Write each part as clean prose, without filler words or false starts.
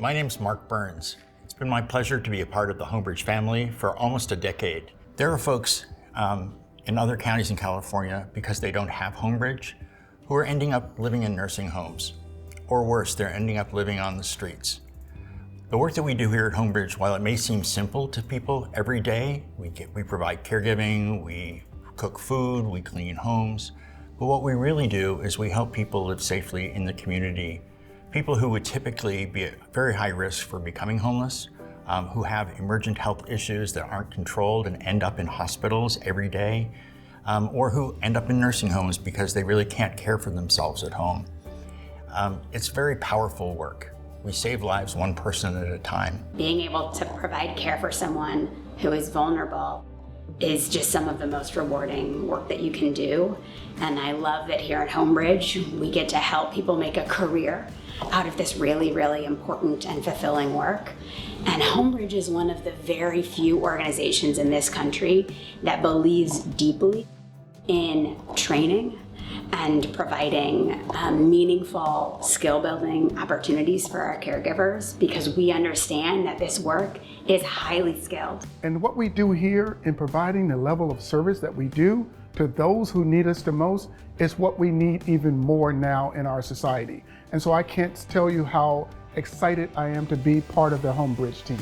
My name's Mark Burns. It's been my pleasure to be a part of the Homebridge family for almost a decade. There are folks in other counties in California, because they don't have Homebridge, who are ending up living in nursing homes. Or worse, they're ending up living on the streets. The work that we do here at Homebridge, while it may seem simple to people every day, we provide caregiving, we cook food, we clean homes, but what we really do is we help people live safely in the community. People who would typically be at very high risk for becoming homeless, who have emergent health issues that aren't controlled and end up in hospitals every day, or who end up in nursing homes because they really can't care for themselves at home. It's very powerful work. We save lives one person at a time. Being able to provide care for someone who is vulnerable is just some of the most rewarding work that you can do. And I love that here at Homebridge, we get to help people make a career out of this really, really important and fulfilling work. And Homebridge is one of the very few organizations in this country that believes deeply in training and providing meaningful skill building opportunities for our caregivers, because we understand that this work is highly skilled. And what we do here in providing the level of service that we do to those who need us the most is what we need even more now in our society. And so I can't tell you how excited I am to be part of the Homebridge team.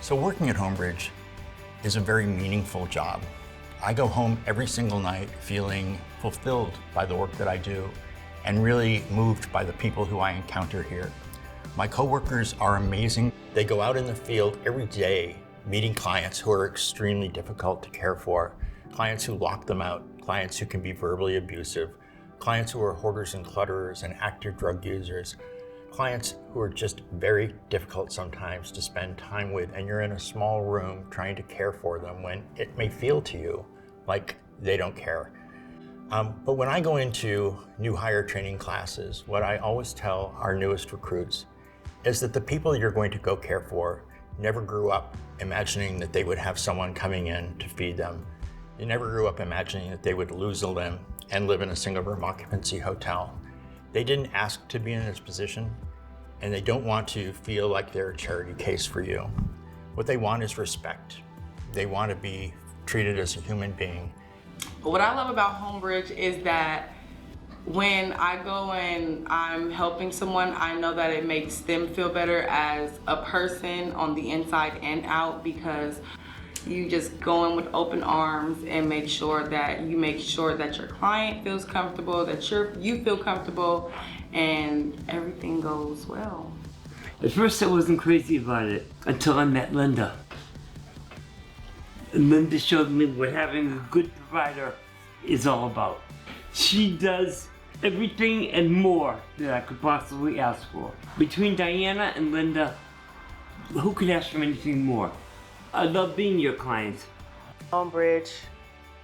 So working at Homebridge is a very meaningful job. I go home every single night feeling fulfilled by the work that I do and really moved by the people who I encounter here. My coworkers are amazing. They go out in the field every day meeting clients who are extremely difficult to care for, clients who lock them out, clients who can be verbally abusive, clients who are hoarders and clutterers and active drug users, clients who are just very difficult sometimes to spend time with, and you're in a small room trying to care for them when it may feel to you like they don't care. But when I go into new hire training classes, what I always tell our newest recruits is that the people you're going to go care for never grew up imagining that they would have someone coming in to feed them. They never grew up imagining that they would lose a limb and live in a single room occupancy hotel. They didn't ask to be in this position, and they don't want to feel like they're a charity case for you. What they want is respect. They want to be treated as a human being. What I love about Homebridge is that when I go and I'm helping someone, I know that it makes them feel better as a person on the inside and out, because you just go in with open arms and make sure that your client feels comfortable, that you feel comfortable, and everything goes well. At first I wasn't crazy about it until I met Linda. And Linda showed me what having a good provider is all about. She does everything and more that I could possibly ask for. Between Diana and Linda, who could ask for anything more? I love being your client. Homebridge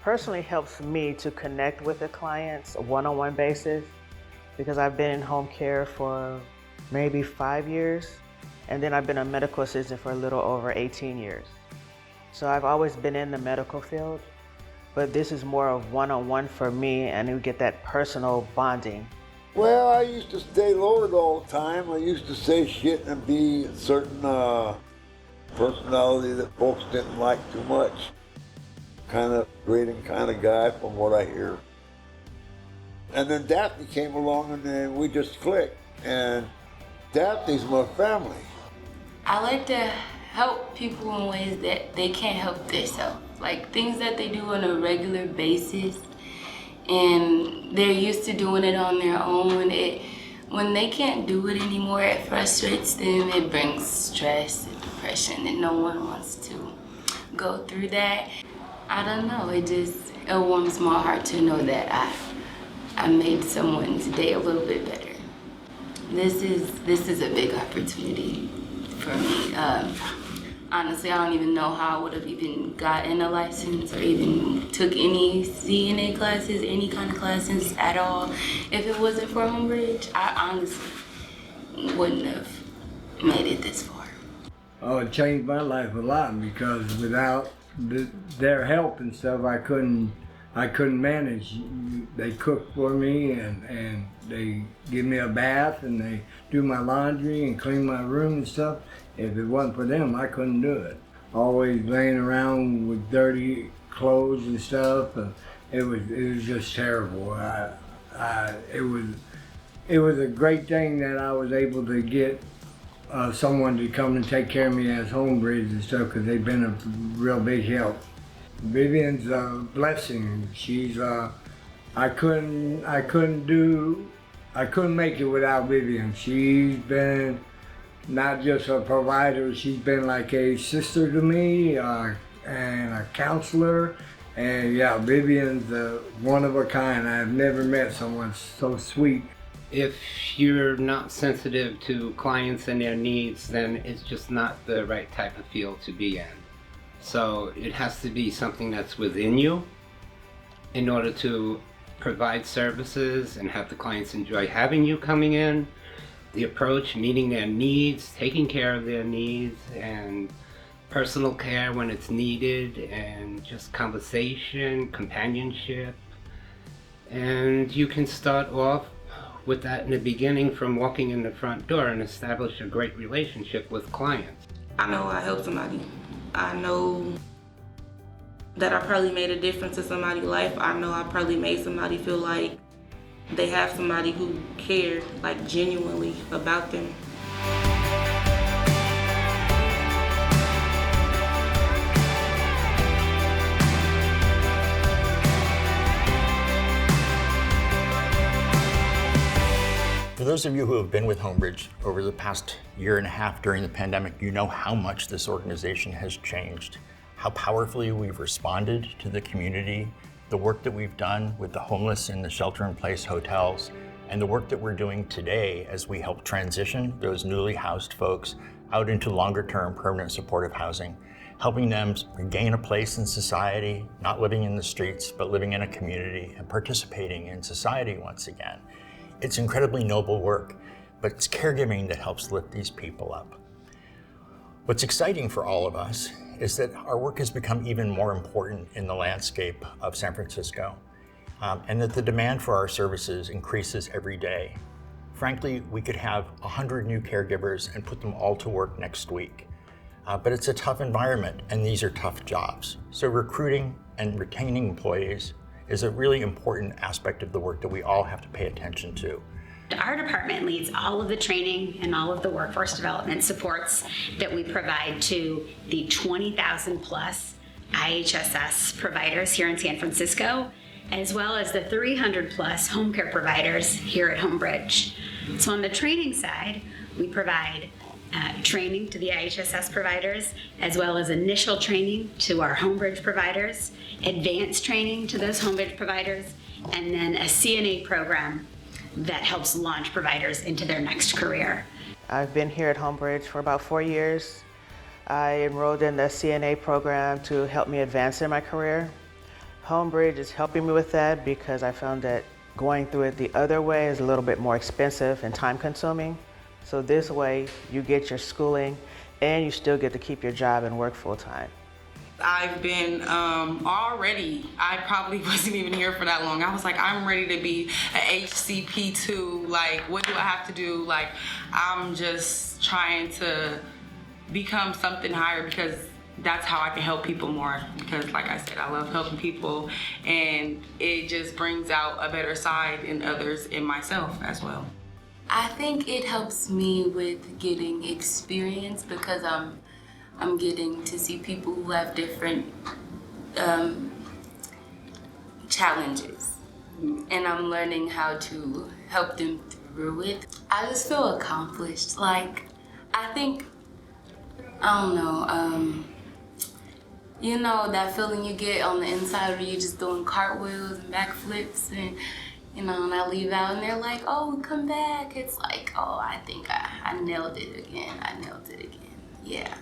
personally helps me to connect with the clients on a one-on-one basis, because I've been in home care for maybe 5 years, and then I've been a medical assistant for a little over 18 years. So I've always been in the medical field, but this is more of one-on-one for me, and you get that personal bonding. Well, I used to stay lowered all the time. I used to say shit and be a certain personality that folks didn't like too much. Kind of grading kind of guy from what I hear. And then Daphne came along and then we just clicked. And Daphne's my family. I like to help people in ways that they can't help themselves. Like things that they do on a regular basis and they're used to doing it on their own. When they can't do it anymore, it frustrates them. It brings stress and depression, and no one wants to go through that. I don't know, it warms my heart to know that I made someone's day a little bit better. This is a big opportunity for me. Honestly, I don't even know how I would have even gotten a license or even took any CNA classes, any kind of classes at all. If it wasn't for Homebridge, I honestly wouldn't have made it this far. Oh, it changed my life a lot because without their help and stuff, I couldn't manage. They cook for me and they give me a bath and they do my laundry and clean my room and stuff. If it wasn't for them, I couldn't do it. Always laying around with dirty clothes and stuff. It was just terrible. It was a great thing that I was able to get someone to come and take care of me as Homebridge and stuff, because they've been a real big help. Vivian's a blessing. She's I couldn't make it without Vivian. She's been not just a provider, she's been like a sister to me and a counselor. And yeah, Vivian's one of a kind. I've never met someone so sweet. If you're not sensitive to clients and their needs, then it's just not the right type of field to be in. So it has to be something that's within you in order to provide services and have the clients enjoy having you coming in. The approach, meeting their needs, taking care of their needs, and personal care when it's needed, and just conversation, companionship. And you can start off with that in the beginning from walking in the front door and establish a great relationship with clients. I know I helped somebody. I know that I probably made a difference in somebody's life. I know I probably made somebody feel like they have somebody who cared, like genuinely about them. For those of you who have been with Homebridge over the past year and a half during the pandemic, you know how much this organization has changed, how powerfully we've responded to the community, the work that we've done with the homeless in the shelter-in-place hotels, and the work that we're doing today as we help transition those newly housed folks out into longer-term permanent supportive housing, helping them regain a place in society, not living in the streets, but living in a community and participating in society once again. It's incredibly noble work, but it's caregiving that helps lift these people up. What's exciting for all of us is that our work has become even more important in the landscape of San Francisco, and that the demand for our services increases every day. Frankly, we could have 100 new caregivers and put them all to work next week. But it's a tough environment, and these are tough jobs. So recruiting and retaining employees is a really important aspect of the work that we all have to pay attention to. Our department leads all of the training and all of the workforce development supports that we provide to the 20,000 plus IHSS providers here in San Francisco, as well as the 300 plus home care providers here at Homebridge. So on the training side, we provide training to the IHSS providers, as well as initial training to our Homebridge providers, advanced training to those Homebridge providers, and then a CNA program that helps launch providers into their next career. I've been here at Homebridge for about 4 years. I enrolled in the CNA program to help me advance in my career. Homebridge is helping me with that because I found that going through it the other way is a little bit more expensive and time consuming. So this way you get your schooling and you still get to keep your job and work full time. I've been already, I probably wasn't even here for that long. I was like, I'm ready to be an HCP2. Like, what do I have to do? Like, I'm just trying to become something higher because that's how I can help people more. Because like I said, I love helping people, and it just brings out a better side in others, in myself as well. I think it helps me with getting experience because I'm getting to see people who have different challenges, and I'm learning how to help them through it. I just feel accomplished. Like, I think, I don't know, you know that feeling you get on the inside where you're just doing cartwheels and backflips, and you know, and I leave out and they're like, oh, come back. It's like, oh, I think I nailed it again. I nailed it again. Yeah.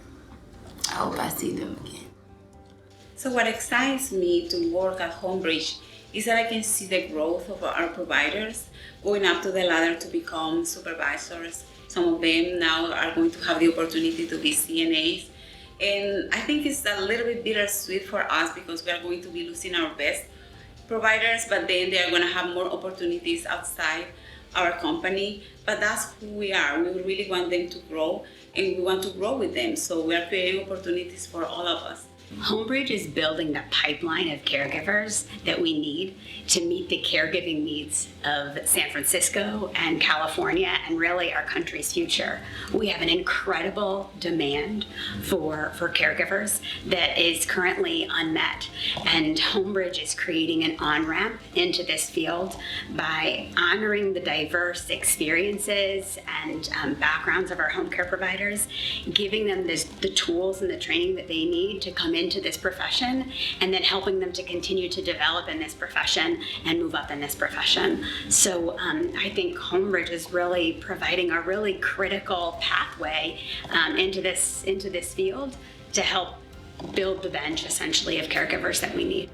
I hope I see them again. So what excites me to work at Homebridge is that I can see the growth of our providers going up to the ladder to become supervisors, Some of them now are going to have the opportunity to be CNAs. And I think it's a little bit bittersweet for us because we are going to be losing our best providers, but then they are going to have more opportunities outside our company. But that's who we are. We really want them to grow, and we want to grow with them. So we are creating opportunities for all of us. Homebridge is building the pipeline of caregivers that we need to meet the caregiving needs of San Francisco and California and really our country's future. We have an incredible demand for caregivers that is currently unmet, and Homebridge is creating an on-ramp into this field by honoring the diverse experiences and backgrounds of our home care providers, giving them the tools and the training that they need to come into this profession, and then helping them to continue to develop in this profession and move up in this profession. So I think Homebridge is really providing a really critical pathway into this field to help build the bench, essentially, of caregivers that we need.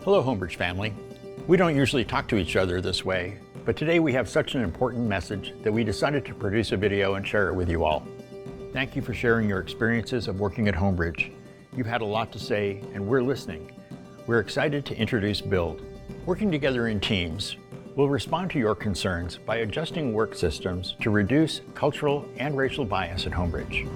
Hello, Homebridge family. We don't usually talk to each other this way, but today we have such an important message that we decided to produce a video and share it with you all. Thank you for sharing your experiences of working at Homebridge. You've had a lot to say, and we're listening. We're excited to introduce BUILDE. Working together in teams, we'll respond to your concerns by adjusting work systems to reduce cultural and racial bias at Homebridge.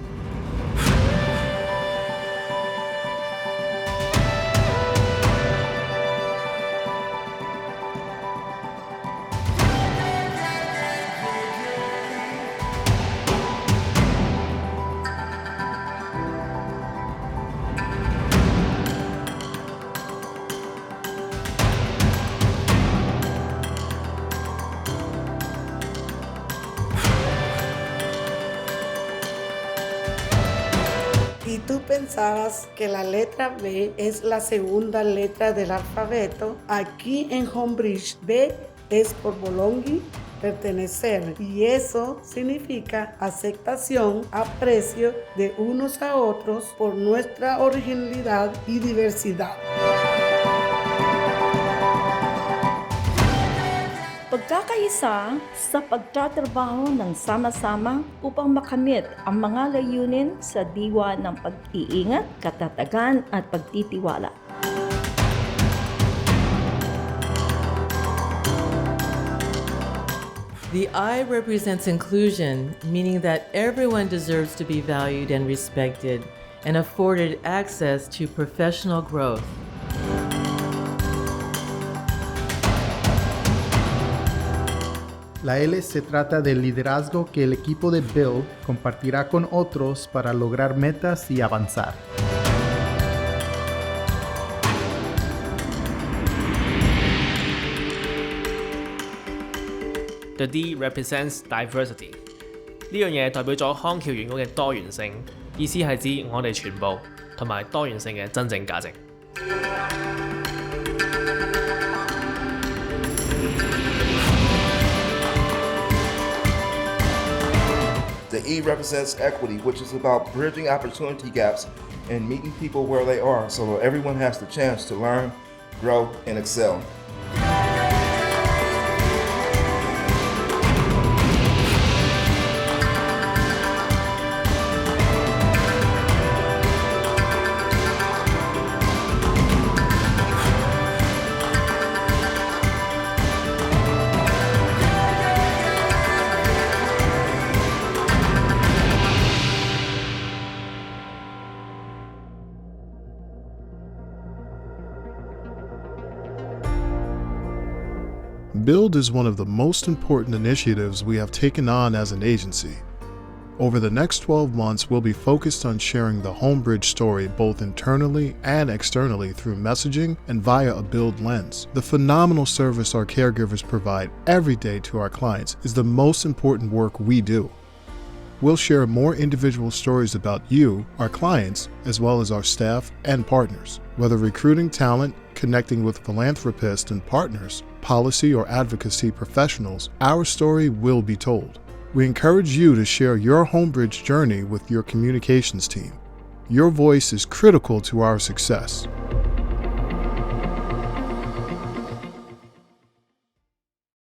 ¿Y tú pensabas que la letra B es la segunda letra del alfabeto? Aquí en Homebridge, B es por belonging, pertenecer, y eso significa aceptación, aprecio de unos a otros por nuestra originalidad y diversidad. Pagkakaisa sa pagtatrabaho ng sama-sama upang makamit ang mga layunin sa diwa ng pag-iingat, katatagan at pagtitiwala. The I represents inclusion, meaning that everyone deserves to be valued and respected and afforded access to professional growth. La L se trata del liderazgo que el equipo de BUILDE compartirá con otros para lograr metas y avanzar. The D represents diversity。呢樣嘢代表咗康橋員工嘅多元性，意思係指我哋全部同埋多元性嘅真正價值。The E represents equity, which is about bridging opportunity gaps and meeting people where they are so that everyone has the chance to learn, grow, and excel. BUILDE is one of the most important initiatives we have taken on as an agency. Over the next 12 months, we'll be focused on sharing the Homebridge story both internally and externally through messaging and via a BUILDE lens. The phenomenal service our caregivers provide every day to our clients is the most important work we do. We'll share more individual stories about you, our clients, as well as our staff and partners. Whether recruiting talent, connecting with philanthropists and partners, policy or advocacy professionals, our story will be told. We encourage you to share your Homebridge journey with your communications team. Your voice is critical to our success.